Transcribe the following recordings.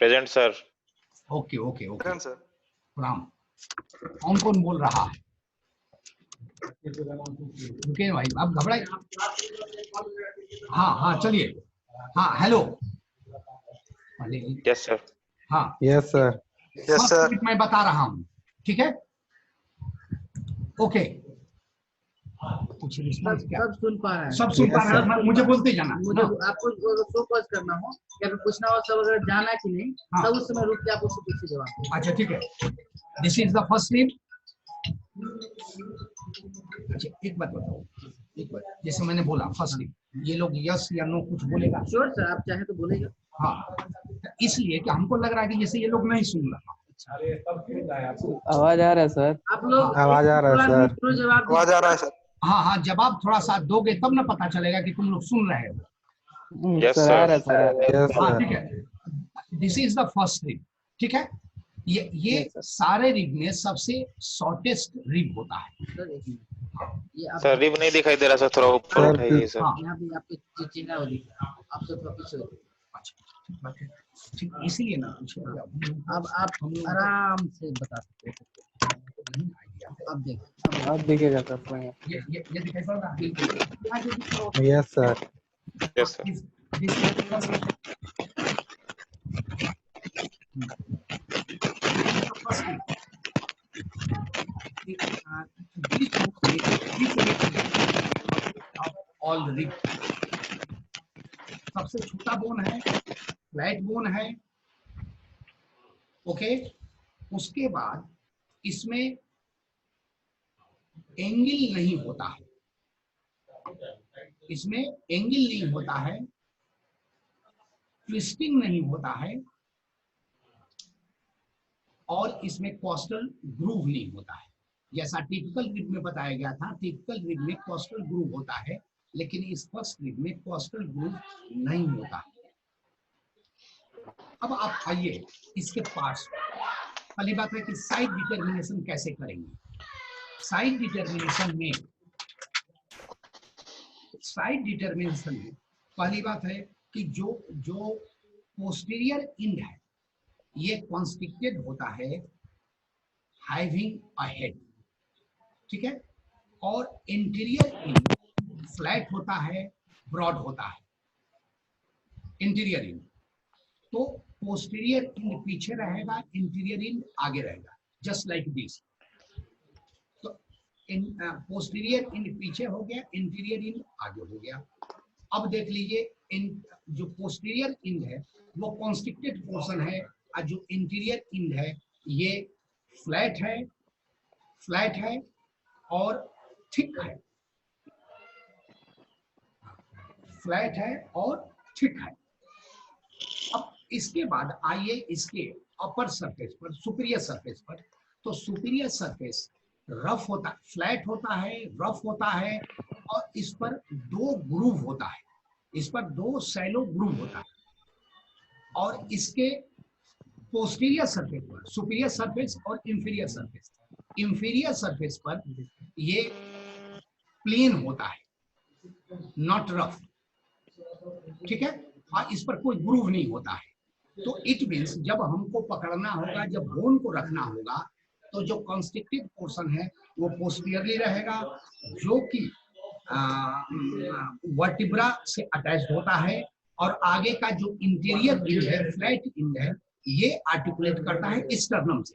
Present sir. Okay okay okay present sir. प्रणाम। कौन कौन बोल रहा है? रुकिए भाई, आप घबराए। हाँ हाँ चलिए। हाँ हेलो। Yes sir. हाँ yes sir. Yes first sir. Step मैं बता रहा हूँ, ठीक है? ओके। कुछ रिस्पॉन्स क्या? सब सुन पा रहे हैं। सब सुन पा रहे Yes, हैं? मुझे बोलते जाना मुझे ना। आपको फोकस करना हो या फिर पूछना हो सब अगर जाना कि नहीं, हाँ। तब उस समय रुक के आप उसको पूछिए जवाब। अच्छा ठीक है। This is the first step. अच्छा एक बात बताओ, एक बात, जैसे मैंने बोला फर्स्ट स्टेप, ये लोग यस या नो कुछ बोलेगा? श्योर सर, आप चाहे तो बोलेगा। हाँ, इसलिए कि हमको लग रहा है कि जैसे ये लोग नहीं सुन रहा। आवाज आ रहा है सर? आप लोग आवाज आ रहा है सर। जवाब आवाज आ रहा है सर। हाँ हाँ, जवाब थोड़ा सा दोगे तब ना पता चलेगा कि तुम लोग सुन रहे हो। यस सर आ रहा है सर। यस हाँ सर। ठीक है। This is the first rib, ठीक है? ये Yes, sir. सारे रिब में सबसे शॉर्टेस्ट रिब होता है। सर एक मिनट, ये आप सर रिब नहीं दिखाई दे रहा सर, थोड़ा ऊपर सर, उठाइए सर। हाँ यहाँ पे आपके जो चिन्ह है वो दिख रहा है, आप सब पीछे हो। अच्छा, ठीक, इसीलिए ना पूछे। अब आप आराम से बता सकते हैं। अब देखिए, अब दिखेगा सर कोई। ये दिखाई पड़ रहा है? Yes sir. Yes sir. All rib सबसे छोटा बोन है, फ्लैट बोन है। ओके, उसके बाद इसमें एंगल नहीं होता है, इसमें एंगल नहीं होता है, ट्विस्टिंग नहीं होता है, और इसमें कोस्टल ग्रूव नहीं होता है। जैसा टिपिकल रिब में बताया गया था, टिपिकल रिब में कोस्टल ग्रूव होता है, लेकिन इस फर्स्ट रिब में कोस्टल ग्रूव नहीं होता है। अब आप आइए इसके पार्ट्स। पहली बात है कि साइड डिटर्मिनेशन कैसे करेंगे। साइड डिटर्मिनेशन में पहली बात है कि जो पोस्टीरियर इंड है ये कॉन्स्ट्रिक्टेड होता है हैविंग अ हेड, ठीक है? और इंटीरियर इंड फ्लैट होता है, ब्रॉड होता है इंटीरियर इंड। तो पोस्टीरियर इंड पीछे रहेगा, इंटीरियर इंड आगे रहेगा, जस्ट लाइक दिस। तो पोस्टीरियर इंड पीछे हो गया, इंटीरियर इंड आगे हो गया। अब देख लीजिए, जो पोस्टीरियर इंड है वो कॉन्स्ट्रिक्टेड पोर्शन है, और जो इंटीरियर इंड है ये फ्लैट है और थिक है, फ्लैट है और थिक है। अब इसके बाद आइए इसके अपर सरफेस पर, सुपीरियर सरफेस पर। तो सुपीरियर सरफेस रफ होता है, फ्लैट होता है, रफ होता है, और इस पर दो ग्रूव होता है, इस पर दो शैलो ग्रूव होता है। और इसके पोस्टीरियर सरफेस पर, सुपीरियर सरफेस और इंफीरियर सरफेस पर ये प्लेन होता है, नॉट रफ, ठीक है? और इस पर कोई ग्रूव नहीं होता है। तो इट मीन्स जब हमको पकड़ना होगा, जब बोन को रखना होगा, तो जो कॉन्स्ट्रिक्टेड पोर्शन है वो पोस्टीरियरली रहेगा, जो कि वर्टिब्रा से अटैच्ड होता है, और आगे का जो इंटीरियर इंड है, फ्लैट इंड है, ये आर्टिकुलेट करता है स्टर्नम से।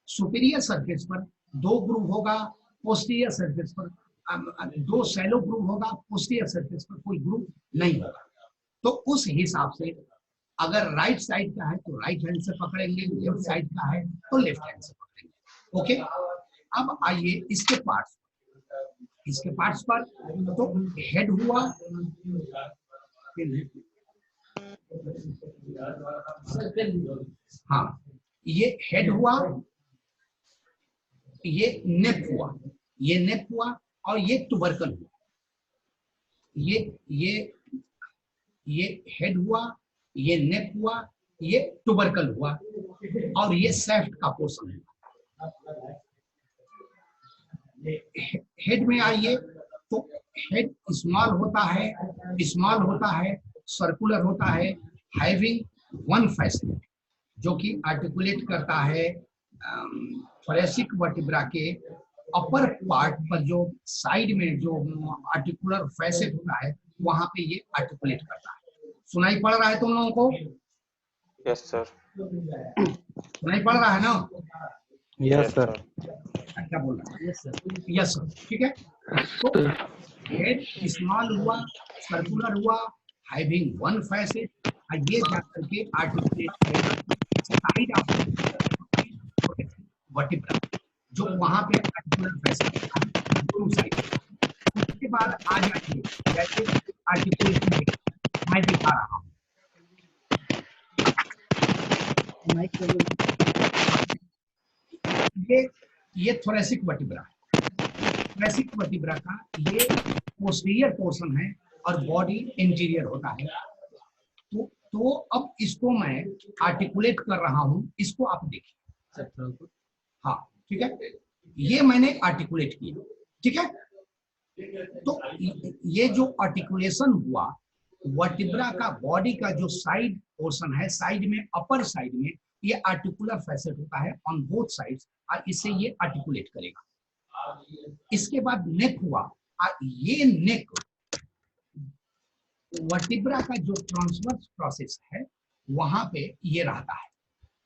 सुपीरियर सरफेस पर दो ग्रूव होगा, पोस्टीरियर सरफेस पर दो शैलो ग्रूव होगा, पोस्टीरियर सरफेस पर कोई ग्रूव नहीं होगा। तो उस हिसाब से अगर राइट साइड का है तो राइट हैंड से पकड़ेंगे, लेफ्ट साइड का है तो लेफ्ट हैंड से पकड़ेंगे। ओके, अब आइए इसके पार्ट्स पर। तो हेड हुआ, हाँ ये हेड हुआ, ये नेक हुआ, और ये टुबरकल हुआ। ये हेड हुआ, ये नेक हुआ, ये टुबरकल हुआ, और ये सैफ्ट का पोर्शन है। हेड में आइए तो हेड स्मॉल होता है, सर्कुलर होता है, हैविंग वन फैसेट, जो कि आर्टिकुलेट करता है थोरेसिक वर्टिब्रा के अपर पार्ट पर, जो साइड में जो आर्टिकुलर फैसेट होता है वहां पे ये आर्टिकुलेट करता है। सुनाई पड़ रहा है तुम लोगों को? Yes sir. सुनाई पड़ रहा है ना? Yes sir. क्या बोल रहा है? Yes sir. यस सर, ठीक है। तो हेड स्मॉल हुआ, सर्कुलर हुआ, हैविंग वन फैसेट, और ये जाकर के आर्टिकुलेट करेगा साइड ऑफ वर्टिब्रा, जो वहां पे आर्टिकुलर फैसेट होता है दोनों साइड। उसके बाद आ जाइए जैसे आर्टिकुलेशन मैं दिखा रहा हूँ। माइक पे बोलो। ये थोरेसिक वर्टिब्रा है। थोरेसिक वर्टिब्रा का ये पोस्टीरियर पोर्शन है और बॉडी इंटीरियर होता है। तो अब इसको मैं आर्टिकुलेट कर रहा हूं, इसको आप देखिए। सर थोड़ा सा। हाँ ठीक है, ये मैंने आर्टिकुलेट किया, ठीक है। तो ये जो आर्टिकुलेशन हुआ वर्टिब्रा का, बॉडी का जो साइड पोर्शन है, साइड में अपर साइड में ये आर्टिकुलर फैसेट होता है ऑन बोथ साइड्स, और इसे ये आर्टिकुलेट करेगा। इसके बाद नेक हुआ, और ये नेक वर्टिब्रा का जो ट्रांसवर्स प्रोसेस है वहां पे ये रहता है,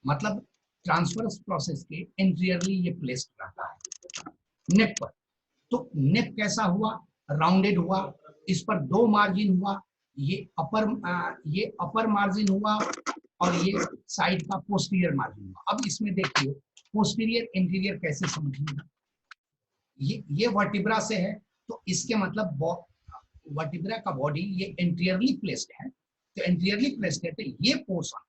मतलब ट्रांसवर्स प्रोसेस के एंटीरियरली ये प्लेस्ड रहता है नेक पर। तो नेक कैसा हुआ? राउंडेड हुआ, इस पर दो मार्जिन हुआ, ये अपर मार्जिन हुआ और ये साइड का पोस्टीरियर मार्जिन हुआ। अब इसमें देखिए पोस्टीरियर इंटीरियर कैसे समझिएगा। ये वर्टिब्रा से है, तो इसके मतलब वर्टिब्रा का बॉडी ये एंटीरियरली प्लेस्ड है, तो एंटीरियरली प्लेस्ड है तो ये portion,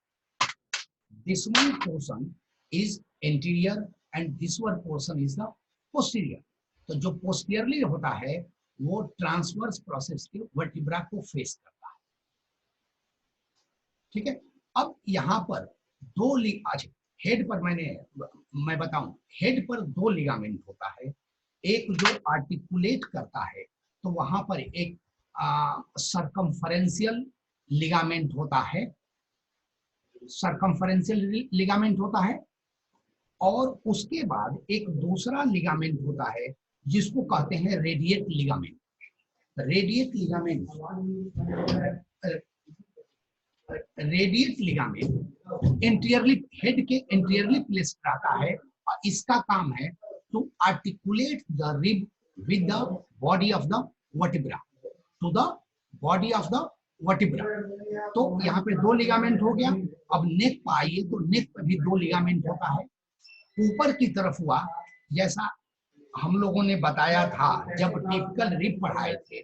this one portion is anterior and this one portion is the posterior. तो जो पोस्टीरियरली होता है वो ट्रांसवर्स प्रोसेस के वर्टिब्रा को फेस करता है, ठीक है। अब यहाँ पर दो अच्छा, हेड पर मैं बताऊं, हेड पर दो लिगामेंट होता है, एक जो आर्टिकुलेट करता है तो वहां पर एक सरकमफरेंशियल लिगामेंट होता है, सरकमफरेंशियल लिगामेंट होता है, और उसके बाद एक दूसरा लिगामेंट होता है जिसको कहते हैं radiate ligament. Radiate ligament, radiate ligament interiorly, head के इंटीरियरली प्लेस्ड रहता है, और इसका काम है to articulate the rib with the body of the vertebra, to the body of the vertebra. तो यहाँ पे दो लिगामेंट हो गया। अब नेक पर आइए, तो नेक पर भी दो लिगामेंट होता है। ऊपर की तरफ हुआ, जैसा हम लोगों ने बताया था जब टिपिकल रिब पढ़ाए थे,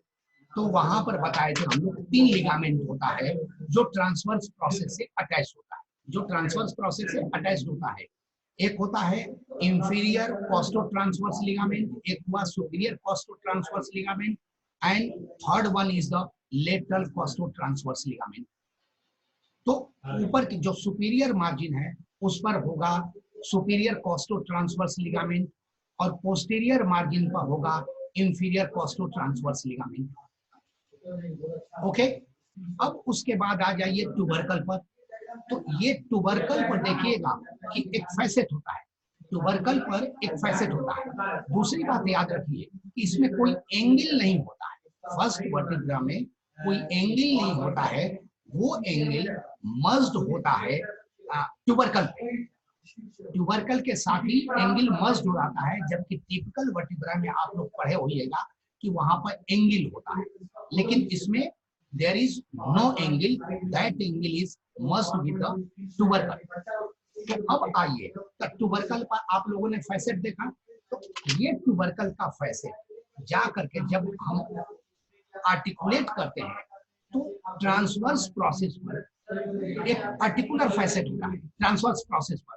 तो वहां पर बताए थे हम लोग 3 लिगामेंट होता है जो ट्रांसवर्स प्रोसेस से अटैच होता है, जो ट्रांसवर्स प्रोसेस से अटैच होता है। एक होता है इंफीरियर कोस्टो ट्रांसवर्स लिगामेंट, एक हुआ superior costo transverse ligament, and third one is the lateral costo transverse ligament. तो ऊपर की जो सुपीरियर मार्जिन है उस पर होगा सुपीरियर कोस्टो ट्रांसवर्स लिगामेंट, और पोस्टीरियर मार्जिन पर होगा inferior costo transverse ligament. Okay, अब उसके बाद आ जाइए ट्यूबरकल पर। तो ये ट्यूबरकल पर देखिएगा कि एक फैसेट होता है, ट्यूबरकल पर एक फैसेट होता है। दूसरी बात याद रखिए कि इसमें कोई एंगल नहीं होता है, फर्स्ट वर्टिब्रा में कोई एंगल नहीं होता है, वो एंगल मर्ज्ड होता है ट्यूबरकल पे, ट्यूबरकल के साथ ही एंगल मर्ज्ड हो जाता है, जबकि टिपिकल वर्टिब्रा में आप लोग पढ़े होइएगा कि वहां पर एंगल होता है, लेकिन इसमें there is no angle, that angle is merged with the tubercle। तो अब आइए, तो ट्यूबरकल पर आप लोगों ने फैसेट देखा, तो ये ट्यूबरकल का फैसेट जा करके जब हम आर्टिकुलेट करते हैं तो ट्रांसवर्स प्रोसेस पर एक आर्टिकुलर फैसेट होता है ट्रांसवर्स प्रोसेस पर,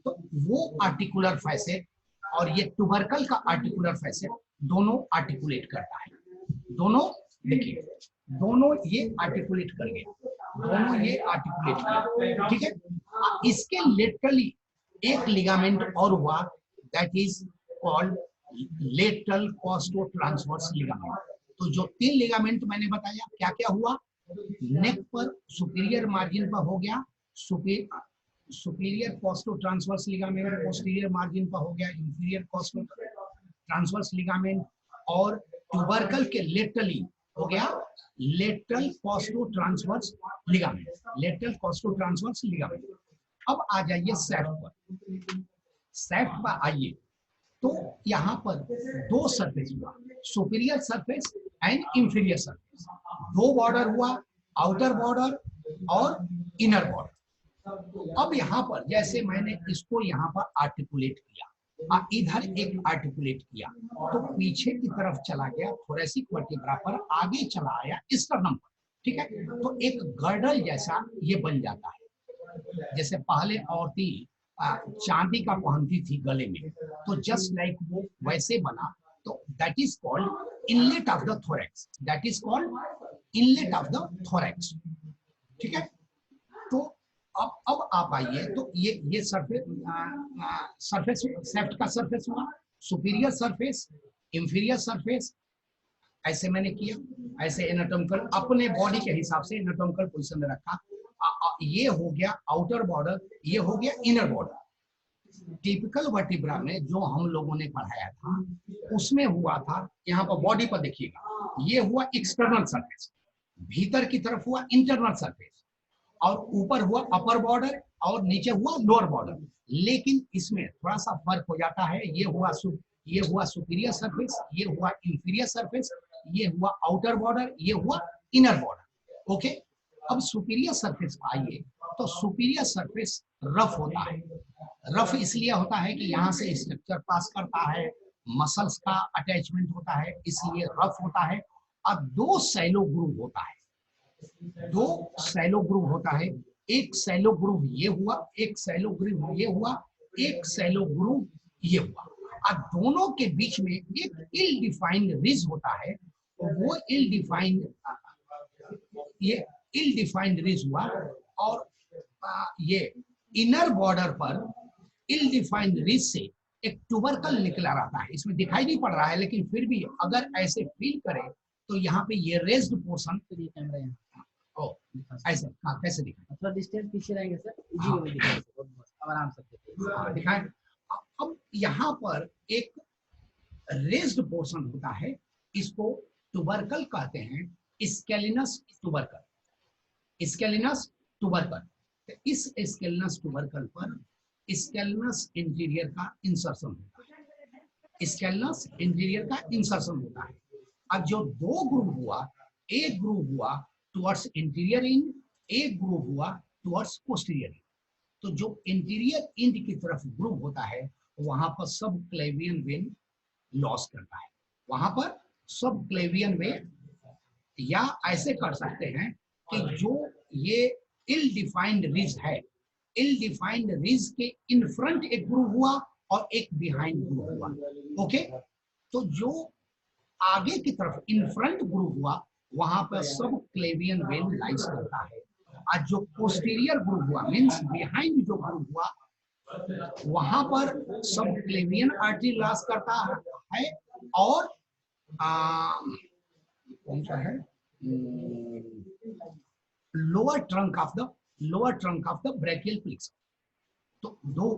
तो वो आर्टिकुलर फैसेट और ये ट्यूबरकल का आर्टिकुलर फैसेट दोनों आर्टिकुलेट करता है। दोनों देखिए, दोनों ये आर्टिकुलेट कर गए, दोनों ये आर्टिकुलेट कर, ठीक है। इसके लेटरली एक लिगामेंट और हुआ, that is called lateral costo transverse ligament. तो जो 3 लिगामेंट मैंने बताया क्या क्या हुआ, नेक पर सुपीरियर मार्जिन पर हो गया superior costo transverse ligament, posterior margin पर हो गया इंफीरियर कॉस्टो ट्रांसवर्स लिगामेंट, और ट्यूबरकल के लेटरली हो गया lateral costo transverse ligament, lateral costo transverse ligament. अब आ जाइए सेफ्ट पर, सेफ्ट पर आइए तो यहाँ पर दो सरफेस हुआ, superior surface and inferior surface, दो बॉर्डर हुआ, आउटर बॉर्डर और इनर बॉर्डर। अब यहाँ पर जैसे मैंने इसको यहाँ पर आर्टिकुलेट किया, इधर एक आर्टिकुलेट किया, तो पीछे की तरफ चला गया थोरेसिक वर्टिब्रा पर, आगे चला आया स्टर्नम पर, ठीक है। तो एक गर्डल जैसा ये बन जाता है, जैसे पहले औरतें चांदी का पहनती थी गले में, तो जस्ट लाइक वो वैसे बना, तो that is called inlet of the thorax, that is called inlet of the thorax, ठीक है। तो अब आप आइए तो ये सरफेस सरफेस सेफ्ट का सरफेस हुआ, सुपीरियर सरफेस, इंफीरियर सरफेस, ऐसे मैंने किया, ऐसे एनाटॉमिकल अपने बॉडी के हिसाब से एनाटॉमिकल पोजीशन में रखा। ये हो गया आउटर बॉर्डर, ये हो गया इनर बॉर्डर। टिपिकल वर्टिब्रा में जो हम लोगों ने पढ़ाया था उसमें हुआ था, यहाँ पर बॉडी पर देखिएगा, ये हुआ एक्सटर्नल सरफेस, भीतर की तरफ हुआ इंटरनल सरफेस, और ऊपर हुआ अपर बॉर्डर और नीचे हुआ लोअर बॉर्डर। लेकिन इसमें थोड़ा सा फर्क हो जाता है, ये हुआ सुपीरियर सरफेस, ये हुआ इंफीरियर सरफेस, ये हुआ आउटर बॉर्डर, ये हुआ इनर बॉर्डर, ओके। अब सुपीरियर सरफेस आइए तो सुपीरियर सरफेस रफ होता है, रफ इसलिए होता है कि यहाँ से स्ट्रक्चर पास करता है, मसल्स का अटैचमेंट होता है, इसलिए रफ होता है। और दो सैलो ग्रूव होता है, दो सैलो ग्रूव होता है, एक सैलो ग्रूव ये हुआ, एक सैलो ग्रूव ये हुआ, एक सैलो ग्रूव ये हुआ, और दोनों के बीच में एक इल डिफाइंड रिज होता है, वो इल डिफाइंड, ये इल डिफाइंड रिज हुआ। और ये इनर बॉर्डर पर इल डिफाइंड रिज से एक ट्यूबरकल निकला रहता है, इसमें दिखाई नहीं पड़ रहा है, लेकिन फिर भी अगर ऐसे फील करें तो यहाँ पे ये रेज्ड पोर्शन, कैमरा यहाँ ऐसे हाँ, कैसे दिखाएं, थोड़ा डिस्टेंस पीछे रहेंगे सर, इजी वे में दिखाएंगे, अब आराम से दिखाएं। अब यहाँ पर एक रेज्ड पोर्शन होता है, इसको ट्यूबरकल कहते हैं, स्केलिनस ट्यूबरकल, स्केलिनस ट्यूबरकल। इस स्केलिनस ट्यूबरकल पर स्केलिनस इंटीरियर का इंसर्शन होता है, स्केलिनस इंटीरियर का इंसर्शन होता है। अब जो दो ग्रुप हुआ, एक ग्रुप हुआ टुवर्ड्स इंटीरियर इंड, एक ग्रुप हुआ टुवर्ड्स पोस्टीरियर इंड। तो जो इंटीरियर इंड की तरफ ग्रुप होता है वहां पर सब क्लेवियन वेन लॉस करता है, वहां पर सब क्लेवियन वेन, या ऐसे कर सकते हैं कि जो ये इल डिफाइंड रिज है, इल डिफाइंड रिज के इन फ्रंट एक ग्रुप हुआ और एक बिहाइंड ग्रुप हुआ, ओके। तो जो आगे की तरफ इन फ्रंट ग्रुप हुआ वहां पर सब क्लेवियन वेन लाइज करता है, और जो पोस्टीरियर ग्रुप हुआ मींस बिहाइंड जो ग्रुप हुआ वहां पर सब क्लेवियन आर्टरी लॉस करता है, और कौन सा है lower trunk of the brachial plexus. तो दो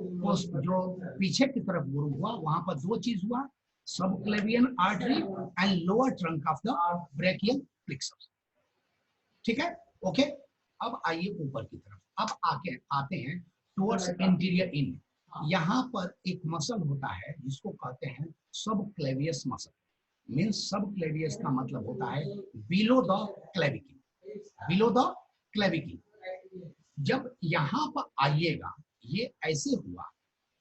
जो पीछे की तरफ ग्रुप हुआ वहां पर दो चीज हुआ, सब क्लेवियन artery and lower trunk of the brachial plexus, ठीक है, ओके। अब आइए ऊपर की तरफ, अब आते हैं टुवर्ड्स इंटीरियर इंड। यहाँ पर एक मसल होता है जिसको कहते हैं सब क्लेवियस मसल, मींस सब क्लेवियस का मतलब होता है below the clavicle, below the clavicle. जब यहाँ पर आइएगा ये ऐसे हुआ,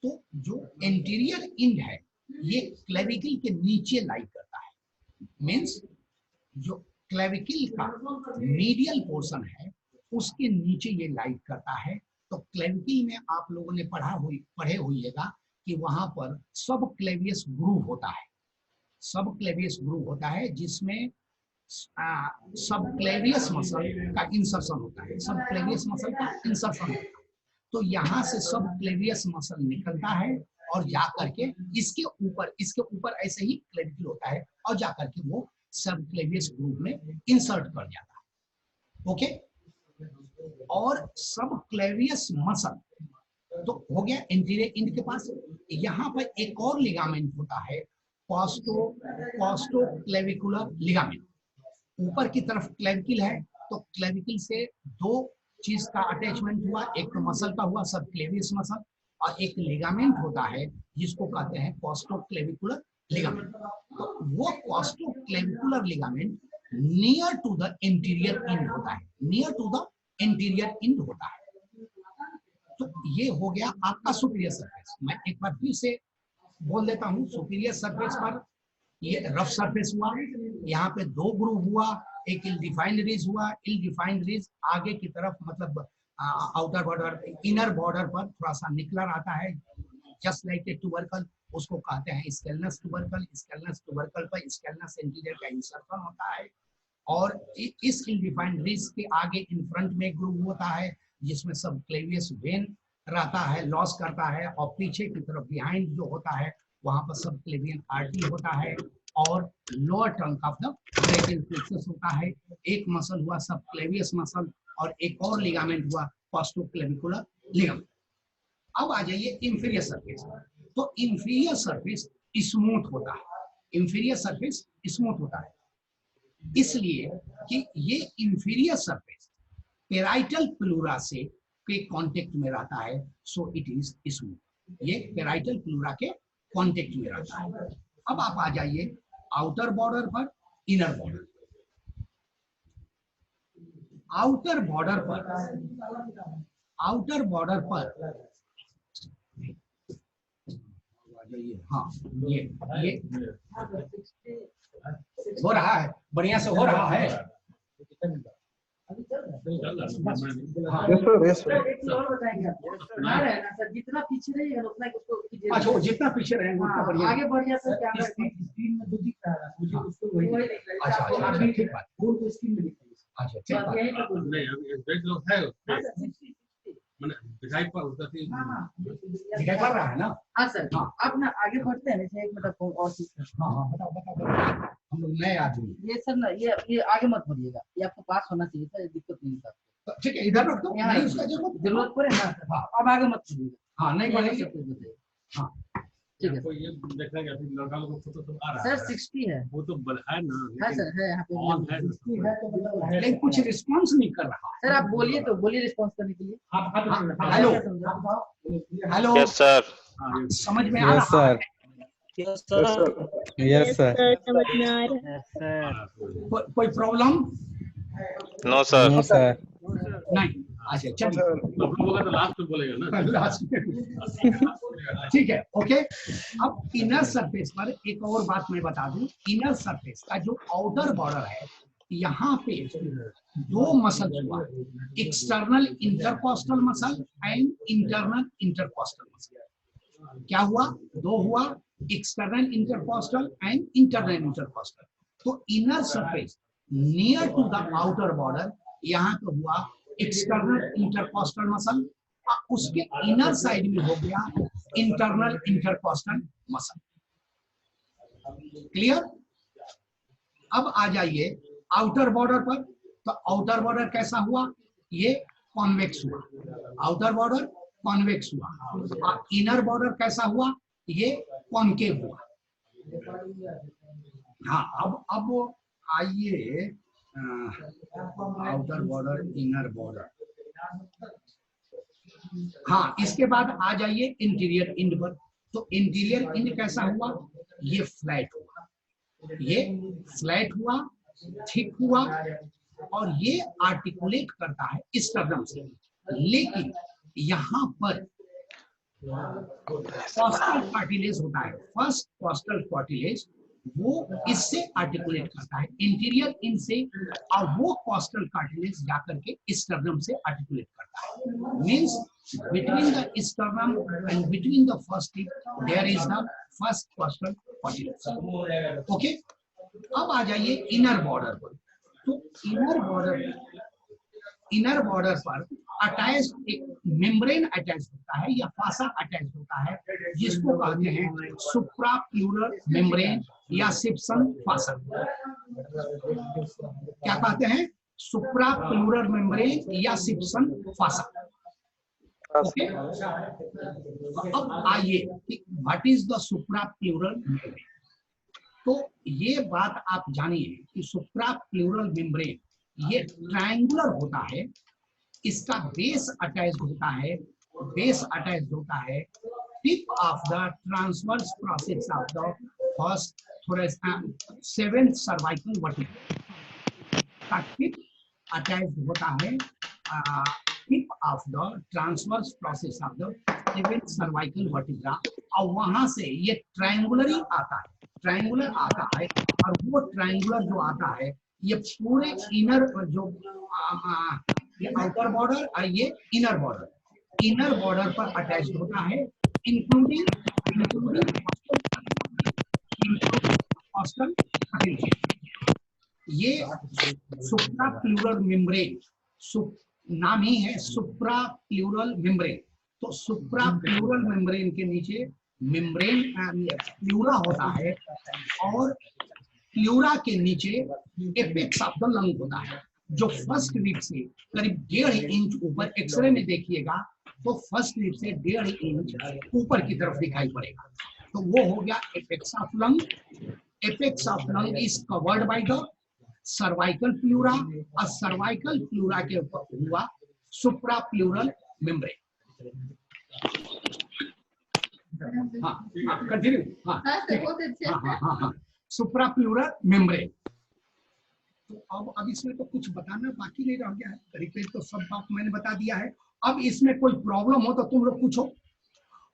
तो जो इंटीरियर इंड है ये क्लेविकल के नीचे लाई करता है, मींस जो क्लेविकल का मीडियल पोर्शन है उसके नीचे ये लाई करता है। तो क्लेविकल में आप लोगों ने पढ़े होइएगा कि वहां पर सब क्लेवियस ग्रूव होता है, सब क्लेवियस ग्रूव होता है जिसमें सब क्लेवियस मसल का इंसर्शन होता है, सब क्लेवियस मसल का इंसर्शन होता है। तो यहाँ से सब क्लेवियस मसल निकलता है और जा करके इसके ऊपर ऐसे ही क्लेविकल होता है और जा करके वो सब क्लेवियस ग्रुप में इंसर्ट कर जाता है, ओके, और सब क्लेवियस मसल तो हो गया एंटीरियर इंड के पास। यहाँ पर एक और लिगामेंट होता है, कॉस्टोक्लेविकुलर लिगामेंट। ऊपर की तरफ क्लेविकल है, तो क्लेविकल से दो चीज का अटैचमेंट हुआ, एक तो मसल का हुआ सब क्लेवियस मसल, और एक लिगामेंट होता है जिसको कहते हैं कॉस्टोक्लेविकुलर लिगामेंट। तो वो costoclavicular ligament near to the interior end होता है, near to the interior end होता है। तो ये हो गया आपका सुपीरियर सरफेस। मैं एक बार फिर से बोल देता हूँ, सुपीरियर सरफेस पर ये रफ सरफेस हुआ, यहाँ पे दो ग्रुप हुआ, एक इल डिफाइंड रिज हुआ, इल डिफाइंड रिज आगे की तरफ मतलब आउटर बॉर्डर इनर बॉर्डर पर थोड़ा सा निकला रहता है, जस्ट लाइक ए ट्यूबरकल, उसको कहते हैं स्केलनस ट्यूबरकल। स्केलनस ट्यूबरकल पर स्केलनस एंटीरियर का इंसर्शन होता है, और इस इल डिफाइंड रिज के आगे इन फ्रंट में ग्रुप होता है जिसमें सब क्लेवियस वेन रहता है, लॉस करता है, और पीछे की तरफ बिहाइंड जो होता है वहां पर सब क्लेवियन आर्टरी होता है, और lower trunk of the brachial plexus होता है। एक मसल हुआ सब क्लेवियस मसल, और एक और लिगामेंट हुआ कॉस्टोक्लेविकुलर लिगामेंट। अब आ जाइए इंफीरियर सरफेस। तो इंफीरियर सरफेस स्मूथ होता है, इंफीरियर सरफेस स्मूथ होता है इसलिए कि ये इंफीरियर सरफेस पेराइटल प्लूरा से के कांटेक्ट में रहता है, सो इट इज स्मूथ। ये पेराइटल प्लूरा के कांटेक्ट में रहता है। अब आप आ जाइए आउटर बॉर्डर पर, इनर बॉर्डर। आउटर बॉर्डर पर हाँ ये हो रहा है, बढ़िया से हो रहा है। Yes sir, yes sir. जितना पीछे रहेगा उतना उसको अच्छा, वो जितना पीछे रहेंगे उतना बढ़िया। आगे बढ़ जाता है कैमरा स्क्रीन में जो दिख रहा है मुझे उसको वही वही दिख दिख अच्छा रहा है। अच्छा अच्छा, ठीक बात। वो स्क्रीन में दिख रहा है। अच्छा ठीक बात। यही तो बोल नहीं अभी वेट लॉस है मैंने दिखाई पड़ उसका थी दिखाई पड़ रहा है ना? हाँ सर, हाँ। आप ना आगे बढ़ते हैं ना, एक मिनट और चीज हाँ हाँ, बताओ बताओ बताओ। हम लोग नए आदमी। ये सर ना, ये आगे मत बढ़िएगा, ये आपको पास होना चाहिए था, ये दिक्कत नहीं था। तो ठीक है, इधर रख दो, यहाँ नहीं उसका जरूरत पड़े ना, हाँ। अब आगे मत बढ़िएगा। हाँ नहीं ये बढ़ेगी। सब कुछ बताइए। हाँ ठीक है आपको ये देखना है कि लड़का लोग को फोटो तो आ रहा सर, है 60 है। वो तो है ना है सर, है यहाँ पे। ऑन है ना। लेकिन कुछ रिस्पॉन्स नहीं कर रहा। सर आप बोलिए, तो बोलिए रिस्पॉन्स करने के लिए। हेलो क्या समझा? Hello, yes sir. समझ में आ यस रहा है? सर। Yes sir. समझ में आ रहा है। कोई problem? No sir. No sir. नहीं। अच्छा चलिए, आप लोगों का तो लास्ट में बोलेगा ना लास्ट में। ठीक है, ओके। अब इनर सरफेस पर एक और बात मैं बता दूं, इनर सरफेस का जो आउटर बॉर्डर है, यहाँ पे दो मसल हुआ, external intercostal muscle and internal intercostal muscle. क्या हुआ? दो हुआ, external intercostal and internal intercostal. तो inner surface near to the outer border, यहाँ पे हुआ एक्सटर्नल इंटरकोस्टल मसल, उसके इनर साइड में हो गया इंटरनल इंटरकोस्टल मसल। क्लियर? अब आ जाइए आउटर बॉर्डर पर। तो आउटर बॉर्डर कैसा हुआ? ये कॉन्वेक्स हुआ, आउटर बॉर्डर कॉन्वेक्स हुआ। और इनर बॉर्डर कैसा हुआ? ये कॉन्केव हुआ। हाँ, अब आइए आउटर बॉर्डर, इनर बॉर्डर। हाँ, इसके बाद आ जाइए इंटीरियर इंड पर। तो इंटीरियर इंड कैसा हुआ? ये फ्लैट हुआ, ये फ्लैट हुआ, थिक हुआ, और ये आर्टिकुलेट करता है स्टर्नम से। लेकिन यहाँ पर कॉस्टल कार्टिलेज होता है, फर्स्ट कॉस्टल कार्टिलेज, वो इससे आर्टिकुलेट करता है इंटीरियर इन से, और वो कॉस्टल कार्टिलेज जाकर के स्टर्नम से आर्टिकुलेट करता है। Means between the sternum and between the first tip there is the first costal cartilage. Okay, अब आ जाइए इनर बॉर्डर पर। तो इनर बॉर्डर पर अटैच एक मेम्ब्रेन अटैच होता है या फासा अटैच होता है, जिसको कहते हैं सुप्राप्यूरल मेम्ब्रेन या सिप्सन फासा। क्या कहते हैं? सुप्रा प्लूरल मेम्ब्रेन या सिप्सन फासा। ओके, अब आइए what is the supra pleural membrane. तो ये बात आप जानिए कि सुप्रा प्लूरल मेम्ब्रेन ये ट्रायंगुलर होता है, इसका बेस अटैच होता है, tip of the transverse process of the first seventh cervical vertebra का टिप अटैच होता है, tip of the transverse process of the seventh cervical vertebra, और वहां से ये ट्रायंगुलर आता है, और वो ट्रायंगुलर जो आता है ये पूरे इनर जो ये आउटर बॉर्डर और ये इनर बॉर्डर पर अटैच होता है, इंक्लूडिंग कॉस्टल ये सुप्रा प्लूरल मेम्ब्रेन, नाम ही है सुप्रा प्लूरल मेम्ब्रेन। तो सुप्रा प्लूरल मेम्ब्रेन के नीचे मेम्ब्रेन प्लूरा होता है, और प्लूरा के नीचे एपेक्स ऑफ द लंग होता है, जो फर्स्ट रिब से करीब 1.5 इंच ऊपर, एक्सरे में देखिएगा तो फर्स्ट रिब से 1.5 इंच ऊपर की तरफ दिखाई पड़ेगा। तो वो हो गया apex of lung. Apex of lung is covered by the cervical pleura, और सर्वाइकल प्लूरा के ऊपर हुआ सुप्रा प्लूरल मेम्ब्रेन। हाँ, कंटिन्यू। हाँ, सुप्रा प्लूरल मेम्ब्रेन। तो अब इसमें तो कुछ बताना बाकी नहीं रह गया है, तरीके तो सब बात मैंने बता दिया है। अब इसमें कोई प्रॉब्लम हो तो तुम लोग पूछो।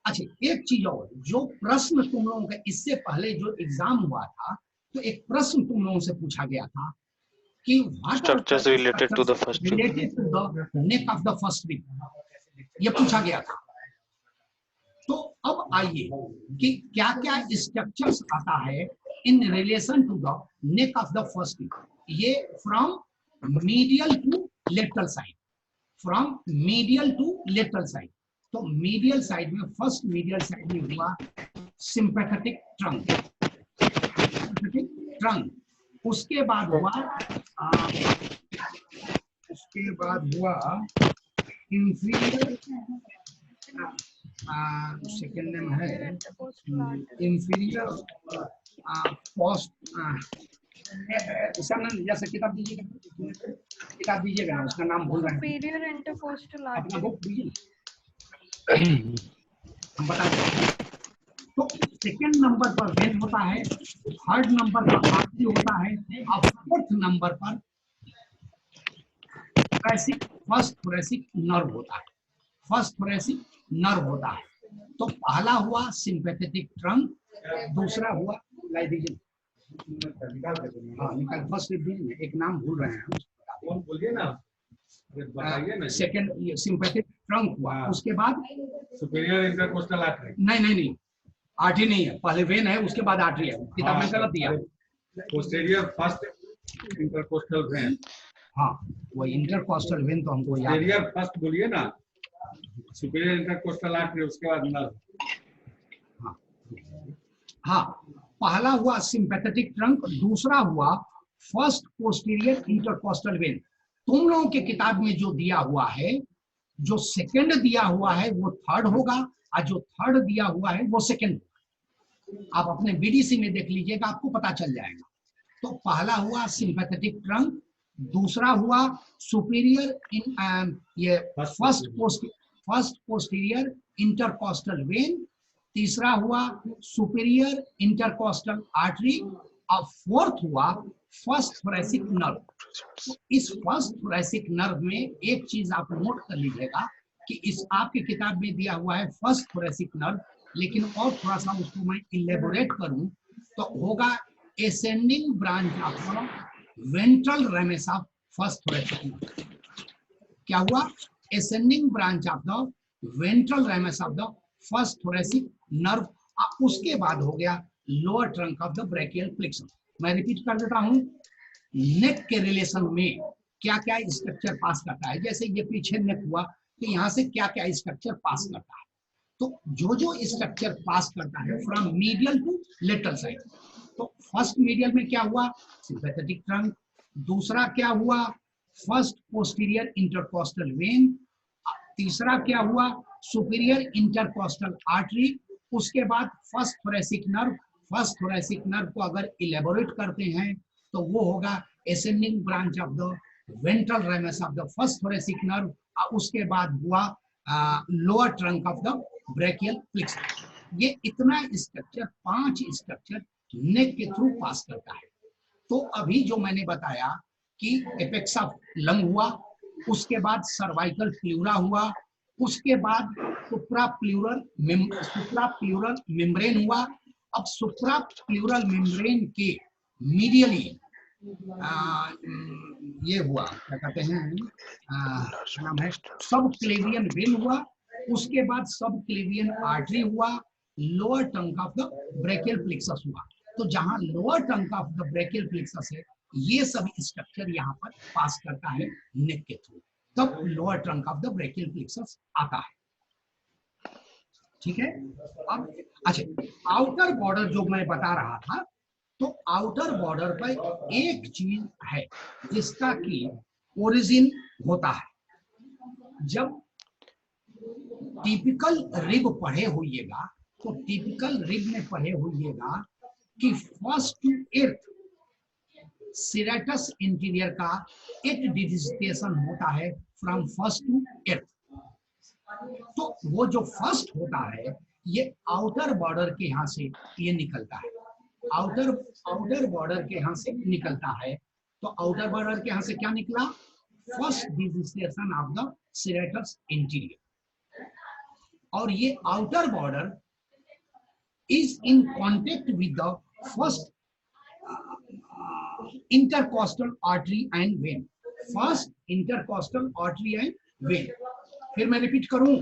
अच्छा, एक चीज और, जो प्रश्न तुम लोगों का इससे पहले जो एग्जाम हुआ था, तो एक प्रश्न तुम लोगों से पूछा गया था कि structures related to the first neck of the first rib, ये पूछा गया था। तो अब आइए कि क्या क्या स्ट्रक्चर्स आता है in relation to the neck of the first rib. ये from medial to lateral side, तो मीडियल साइड में, फर्स्ट मीडियल साइड में हुआ सिंपैथेटिक ट्रंक, उसके बाद हुआ इंफीरियर, सेकेंड नेम है इंफीरियर पोस्ट, जैसे किताब दीजिएगा ना, उसका नाम भूल रहे हैं, सुपीरियर इंटरकोस्टल अपना आर्टरी। बुक दीजिए, हम बता दें। तो सेकेंड नंबर पर वेन होता है, थर्ड नंबर पर आर्टरी होता है, और फोर्थ नंबर पर फर्स्ट थोरेसिक नर्व होता है। तो पहला हुआ सिंपैथेटिक ट्रंक, दूसरा हुआ, लाई दीजिए, हाँ निकाल, फर्स्ट दीजिए, एक नाम भूल रहे हैं, बोलिए ना, बताइए ना। सेकेंड सिंपैथेटिक ट्रंक हुआ, उसके बाद सुपीरियर इंटरकोस्टल आर्टरी। नहीं, आर्टरी नहीं है, पहले वेन है, उसके बाद आर्टरी है, किताब में गलत दिया। पोस्टीरियर फर्स्ट इंटरकोस्टल वेन, हाँ वो इंटरकोस्टल वेन तो हमको याद है। पोस्टीरियर फर्स्ट बोलिए ना, सुपीरियर इंटरकोस्टल आर्टरी, उसके बाद नर्व। हाँ, पहला हुआ सिंपैथेटिक ट्रंक, दूसरा हुआ फर्स्ट पोस्टीरियर इंटरकोस्टल वेन। तुम लोगों के किताब में जो दिया हुआ है, जो सेकंड दिया हुआ है वो थर्ड होगा, और जो थर्ड दिया हुआ है वो सेकंड। आप अपने बीडीसी में देख लीजिएगा, आपको पता चल जाएगा। तो पहला हुआ सिंपैथेटिक ट्रंक, दूसरा हुआ सुपीरियर ये फर्स्ट पोस्टीरियर इंटरकोस्टल वेन, तीसरा हुआ सुपीरियर इंटरकोस्टल आर्टरी, और फोर्थ हुआ फर्स्ट थोरेसिक नर्व। तो इस फर्स्ट थोरेसिक नर्व में एक चीज आप नोट कर लीजिएगा कि इस आपकी किताब में दिया हुआ है फर्स्ट थोरेसिक नर्व, लेकिन और थोड़ा सा उसको मैं इलेबोरेट करूं तो होगा ascending branch of ventral ramus of first thoracic nerve. क्या हुआ? Ascending branch of the ventral ramus of the first thoracic nerve. उसके बाद हो गया lower trunk of the brachial plexus. मैं रिपीट कर देता हूं, नेक के रिलेशन में क्या क्या स्ट्रक्चर पास करता है। जैसे ये पीछे नेक हुआ तो यहाँ से क्या क्या स्ट्रक्चर पास करता है। तो जो स्ट्रक्चर पास करता है from medial to lateral side. तो फर्स्ट मीडियल में क्या हुआ? Sympathetic trunk. दूसरा क्या हुआ? फर्स्ट पोस्टीरियर इंटरकोस्टल वेन, तीसरा क्या हुआ, सुपीरियर इंटरकोस्टल आर्टरी, उसके बाद first thoracic nerve. First thoracic nerve को अगर इलेबोरेट करते हैं तो वो होगा ascending branch of the ventral ramus of the first thoracic nerve. उसके बाद हुआ lower trunk of the brachial plexus. ये इतना स्ट्रक्चर, 5 स्ट्रक्चर नेक के थ्रू पास करता है। तो अभी जो मैंने बताया कि एपेक्स ऑफ लंग हुआ, उसके बाद सर्वाइकल प्लूरा हुआ, उसके बाद सुप्रा प्लूरल मेम्ब्रेन हुआ। अब सुप्रा प्लूरल मेम्ब्रेन के मीडियली ये हुआ, क्या कहते हैं, नाम है सब क्लेवियन वेन हुआ, उसके बाद सब क्लेवियन आर्टरी हुआ, लोअर टंक ऑफ द ब्रेकियल प्लेक्सस हुआ। तो जहां लोअर टंक ऑफ द ब्रेकियल प्लेक्सस है, ये सब स्ट्रक्चर यहाँ पर पास करता है नेक के थ्रू, तब lower trunk of the brachial plexus आता है। ठीक है। अब अच्छा, आउटर बॉर्डर जो मैं बता रहा था, तो आउटर बॉर्डर पर एक चीज है जिसका कि ओरिजिन होता है। जब टिपिकल रिब पढ़े होइएगा तो टिपिकल रिब में पढ़े होइएगा कि first to eighth serratus interior का एक डिजिटेशन होता है फ्रॉम फर्स्ट टू एर्थ। तो वो जो फर्स्ट होता है ये आउटर बॉर्डर के यहाँ से ये निकलता है, आउटर बॉर्डर के यहाँ से निकलता है। तो आउटर बॉर्डर के यहाँ से क्या निकला, first digitation of the serratus interior. और ये outer border is in contact with the first intercostal artery and vein, first intercostal artery and vein। फिर मैं रिपीट करूं,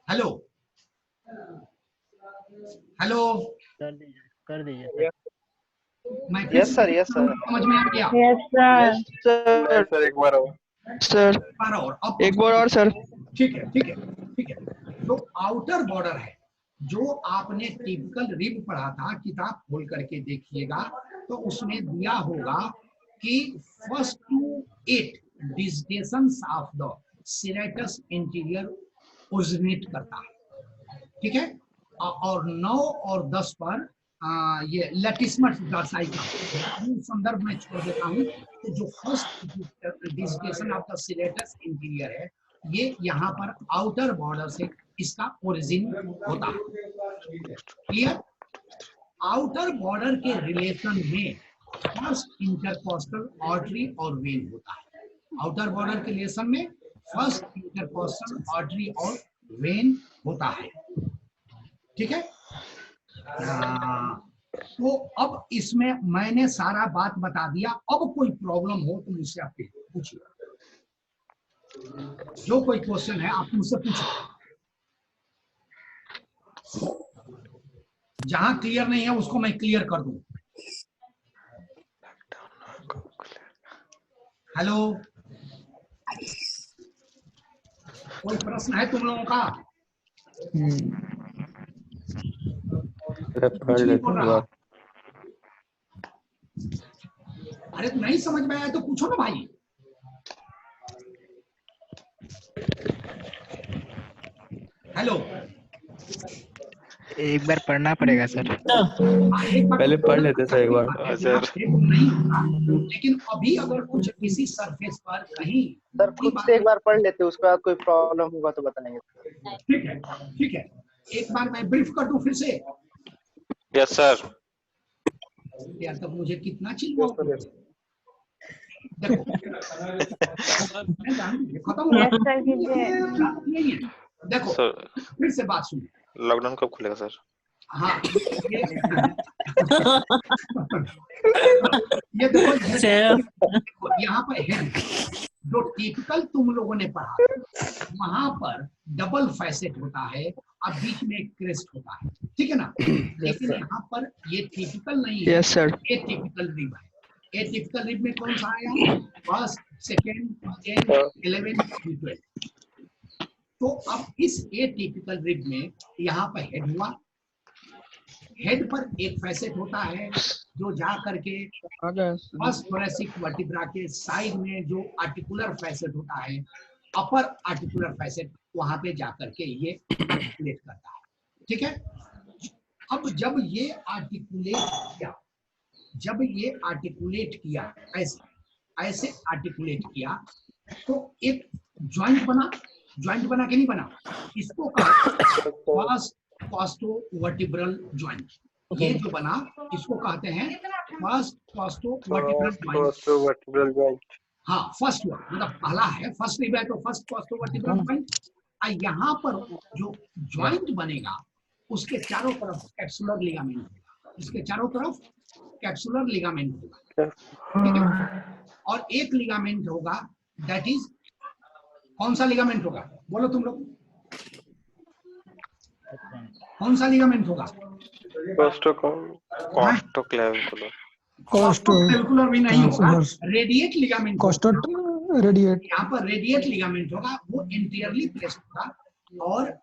हेलो हेलो कर दीजिए मैं यस सर, यस सर, समझ में आ गया? Yes sir. सर एक बार और सर और अब एक बार और सर। ठीक है ठीक है ठीक है। तो आउटर बॉर्डर है, जो आपने टिपिकल रिब पढ़ा था, किताब खोल करके देखिएगा तो उसमें दिया होगा कि first to 8 digitations of the serratus interior originate करता है। ठीक है। और 9 और 10 पर ये लैटिस्मस डॉर्साई का संदर्भ में छोड़ देता हूँ। तो जो first digitation of the serratus interior है, ये यहाँ पर आउटर बॉर्डर से इसका ओरिजिन होता है। क्लियर? आउटर बॉर्डर के रिलेशन में फर्स्ट इंटरकोस्टल आर्टरी और वेन होता है। आउटर बॉर्डर के रिलेशन में फर्स्ट इंटरकोस्टल आर्टरी और वेन होता है। ठीक है। तो अब इसमें मैंने सारा बात बता दिया। अब कोई प्रॉब्लम हो तो मुझसे आप पूछिए, जो कोई क्वेश्चन है आप मुझसे पूछिए। जहां क्लियर नहीं है उसको मैं क्लियर कर दूं। हेलो, कोई प्रश्न है तुम लोगों का? कुछ नहीं बोल रहा। अरे नहीं समझ में आया तो पूछो ना भाई। हेलो, एक बार पढ़ना पड़ेगा सर। पहले पढ़ लेते सर एक बार। नहीं होगा, लेकिन अभी अगर कुछ किसी सरफेस पर कहीं सर खुद से एक बार पढ़ लेते, उसके बाद कोई प्रॉब्लम होगा तो बताएंगे। ठीक है ठीक है। एक बार मैं ब्रीफ कर दूं फिर से। Yes sir. यार तब मुझे कितना चिल्लाओ। देखो खत्म हुआ। नहीं है। देखो सर फिर से बात सुनिए। लॉकडाउन कब खुलेगा सर? हाँ ये देखो यहाँ पर है जो टिपिकल तुम लोगों ने पढ़ा, वहां पर डबल फैसेट होता है और बीच में एक क्रेस्ट होता है। ठीक है ना? लेकिन यहाँ पर ये टिपिकल नहीं है। Yes sir. ये टिपिकल रिब है। ये टिपिकल रिब में कौन सा आया? First, second, 10, 11, 12। तो अब इस ए टिपिकल रिब में यहाँ पर हेड हुआ, हेड पर एक फैसेट होता है जो जा करके फर्स्ट थोरेसिक वर्टिब्रा के साइड में जो आर्टिकुलर फैसेट होता है, अपर आर्टिकुलर फैसेट, वहां पे जा करके ये आर्टिकुलेट करता है। ठीक है, अब जब ये आर्टिकुलेट किया ऐसे आर्टिकुलेट किया तो एक जॉइंट बना कि नहीं बना? इसको फर्स्ट कॉस्टोवर्टिब्रल जॉइंट, ये जो बना इसको कहते हैं फर्स्ट कॉस्टोवर्टिब्रल जॉइंट। हाँ, फर्स्ट हुआ मतलब पहला है, फर्स्ट नहीं है तो फर्स्ट कॉस्टोवर्टिब्रल जॉइंट। यहाँ पर जो जॉइंट बनेगा उसके चारों तरफ कैप्सुलर लिगामेंट होगा, इसके चारों तरफ कैप्सुलर लिगामेंट होगा। ठीक है, और एक लिगामेंट होगा, दैट इज कौन सा लिगामेंट होगा? बोलो तुम लोग, कौन सा लिगामेंट होगा? कॉस्टोक्लेविकुलर भी नहीं होगा, रेडिएट लिगामेंट। रेडिएट, यहाँ पर रेडिएट लिगामेंट होगा, वो इंटीरियरली प्लेस्ड होगा। और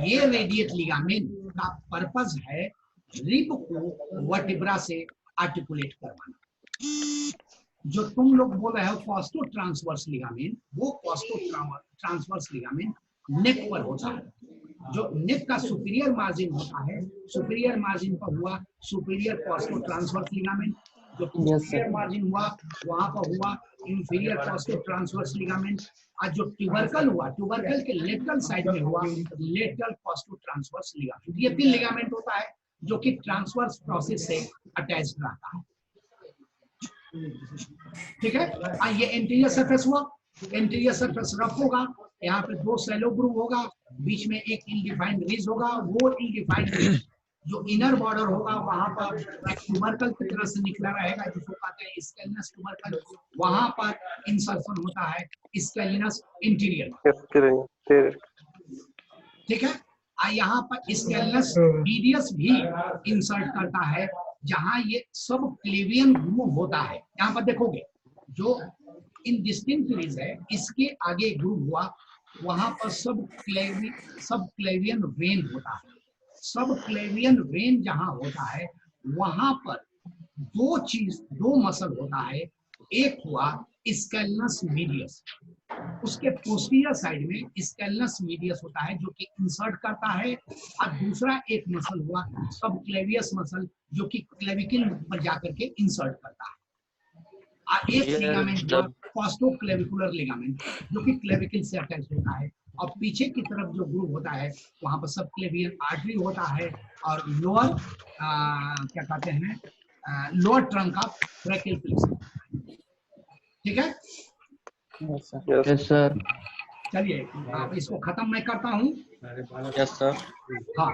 ये रेडिएट लिगामेंट का पर्पस है रिब को वर्टिब्रा से आर्टिकुलेट करवाना। जो तुम लोग बोल रहे हो कॉस्टो ट्रांसवर्स लिगामेंट, वो कॉस्टो ट्रांसवर्स लिगामेंट नेक पर होता है। जो नेक का सुपीरियर मार्जिन होता है, सुपीरियर मार्जिन पर हुआ सुपीरियर कॉस्टो ट्रांसवर्स लिगामेंट। जो सुपीरियर मार्जिन हुआ वहां पर हुआ इंफीरियर कॉस्टो ट्रांसवर्स लिगामेंट। आज जो ट्यूबरकल हुआ, ट्यूबरकल के लेटरल साइड में हुआ लेटरल कॉस्टो ट्रांसवर्स लिगामेंट। ये 3 लिगामेंट होता है जो कि ट्रांसवर्स प्रोसेस से अटैच्ड रहता है। ठीक है, ये इंटीरियर सरफेस हुआ, इंटीरियर सरफेस रफ होगा, यहाँ पे 2 शैलो ग्रूव होगा, बीच में एक इनडिफाइंड रिज होगा। वो इनडिफाइंड रिज जो इनर बॉर्डर होगा वहां पर ट्यूबरकल की तरह से निकला रहेगा, जिसको कहते हैं स्केलिनस ट्यूबरकल। वहां पर इंसर्शन होता है स्केलिनस इंटीरियर। ठीक है, यहाँ पर स्केलिनस मीडियस भी इंसर्ट करता है, जहां ये सब क्लेवियन ग्रूव होता है। यहाँ पर देखोगे जो इनडिस्टिंक्ट रिज है, इसके आगे ग्रूव हुआ, वहां पर सब क्लेवियन वेन होता है। सब क्लेवियन वेन जहां होता है वहां पर 2 मसल होता है। एक हुआ स्केलिनस मीडियस, उसके पोस्टीरियर साइड में स्केलिनस मीडियस होता है जो कि इंसर्ट करता है। और दूसरा एक मसल हुआ सब क्लेवियस मसल, जो कि क्लेविकल पर जाकर के इंसर्ट करता है। और एक लिगामेंट कॉस्टोक्लेविकुलर लिगामेंट जो कि क्लेविकल से अटैच होता है। और पीछे की तरफ जो ग्रूव होता है वहां पर सब क्लेवियन आर्टरी होता है और लोअर क्या कहते हैं lower trunk of brachial plexus. ठीक है, यस सर। चलिए आप इसको खत्म मैं करता हूँ। Yes sir. हाँ,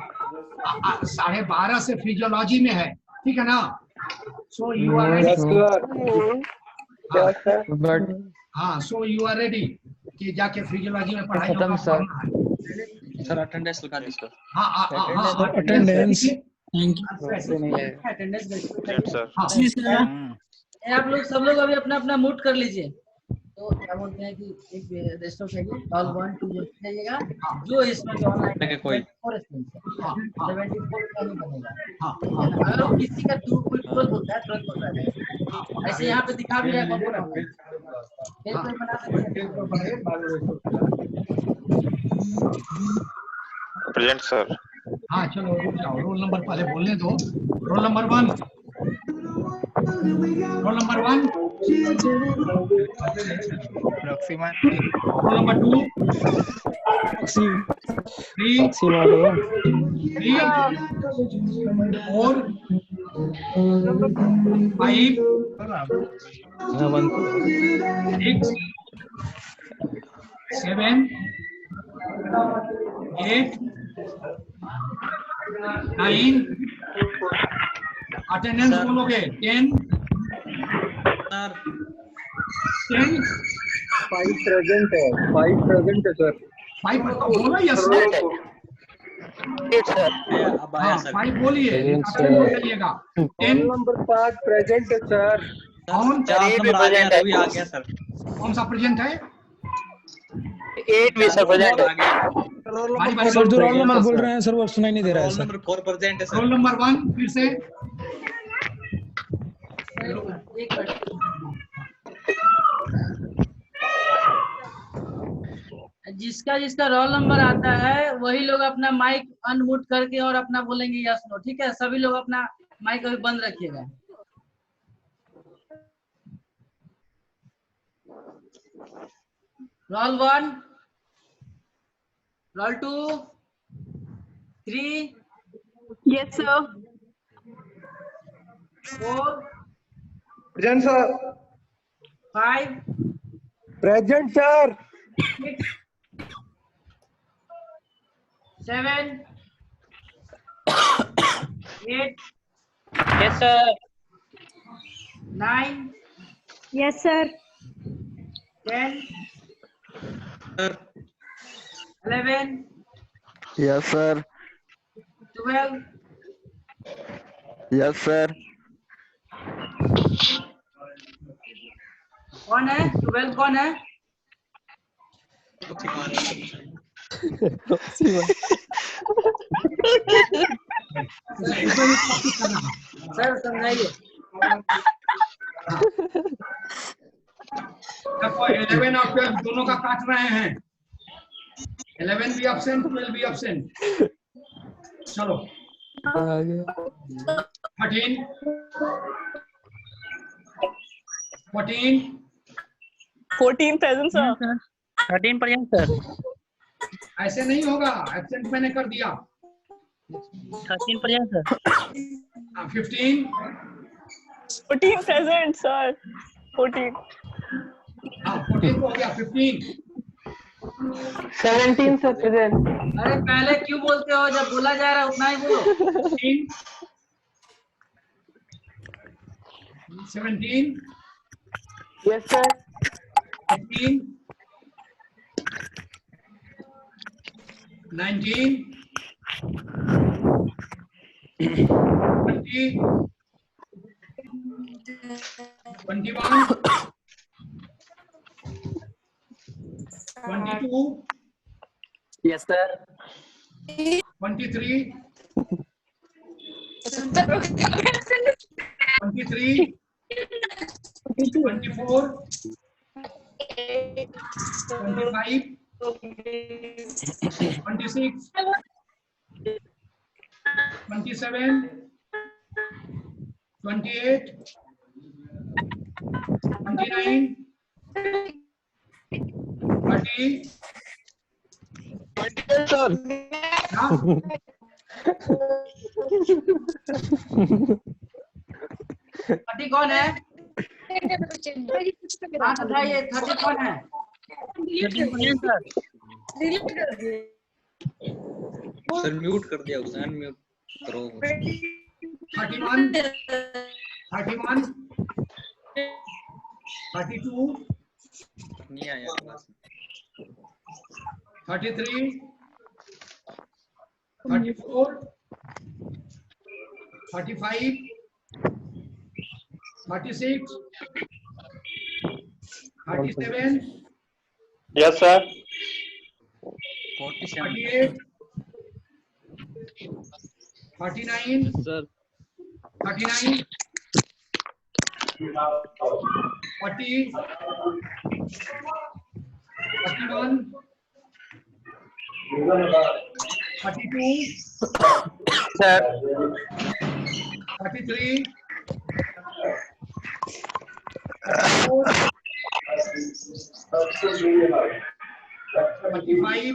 12:30 से फिजियोलॉजी में है, ठीक है ना? So you are ready? हाँ, सो यू आर रेडी कि जाके फिजियोलॉजी में पढ़ाई खत्म सर। सर अटेंडेंस लगा दी सर। हाँ, अटेंडेंस। सर। आप लोग सब लोग अभी अपना अपना म्यूट कर लीजिए। तो क्या बोलते हैं कि एक रजिस्टर चाहिए, कॉल 1 2 जाइएगा, जो इसमें जो ऑनलाइन कोई 74 का नहीं बनेगा। अगर वो किसी का कोई तुरंत होता है, तुरंत होता है। ऐसे यहाँ पे दिखा भी रहा है कौन कौन ऑनलाइन, फिर कोई बना सकते हैं। Present sir. हाँ चलो रुक जाओ, रोल नंबर पहले बोलने दो। Roll number 1, roll number 1, roll number 2, 3, 4, 5, 6, 7, 8, 9, attendance बोलोगे 10 5 प्रेजेंट है सर। 5 बोलो यस हाँ 5 बोलिए, बोलिएगा। 10 नंबर 5 प्रेजेंट है सर। कौन सर 8 भी प्रेजेंट है, अभी आ गया सर। कौन सा प्रेजेंट है? 8 भी सर प्रेजेंट है। बारी बारी सर जो रोल नंबर सर। बोल रहे हैं सर वो सुनाई नहीं दे रहा है रोल सर। नंबर 4 प्रेजेंट है रोल सर। नंबर 1 फिर से। एक मिनट। जिसका जिसका रोल नंबर आता है वही लोग अपना माइक अनम्यूट करके और अपना बोलेंगे यस नो। ठीक है, सभी लोग अपना माइक अभी बंद रखिएगा। Roll 1, roll 2, 3, Yes, sir. 4, present sir. 5, present sir. 6, 7, 8, Yes, sir. 9, Yes, sir. 10, 11, Yes, sir. 12, Yes, sir. कौन है? 12 कौन है? सर समझाइए। देखो 11 और 12 दोनों का काट रहे हैं। 11 भी एब्सेंट, 12 भी एब्सेंट। चलो 13, 14, 14 present, sir. 13 present, sir. ऐसे नहीं होगा, एब्सेंट मैंने कर दिया। 13 present, sir. 15, 14 present, sir. 14. हाँ 14 को हो गया। 15, 17 सर प्रेजेंट। अरे पहले क्यों बोलते हो? जब बोला जा रहा है उतना ही बोलो। 16, 17, yes sir. 18, 19, 20, 21, 22, yes sir. 23, 23, 24, 25, 26, 27, 28, 29, 30, sir. हाँ? थर्टी कौन है? हाथ उठाइए। 30 कौन है? 13 present, sir. सर म्यूट कर दिया उसने, अनम्यूट करो। 31, 31, 32, नहीं आया बस। 33, 34, 35, 36, 37, यस सर। 47 38, 39, सर। 39, 40, 41, 42, सर। 33, 34, 25,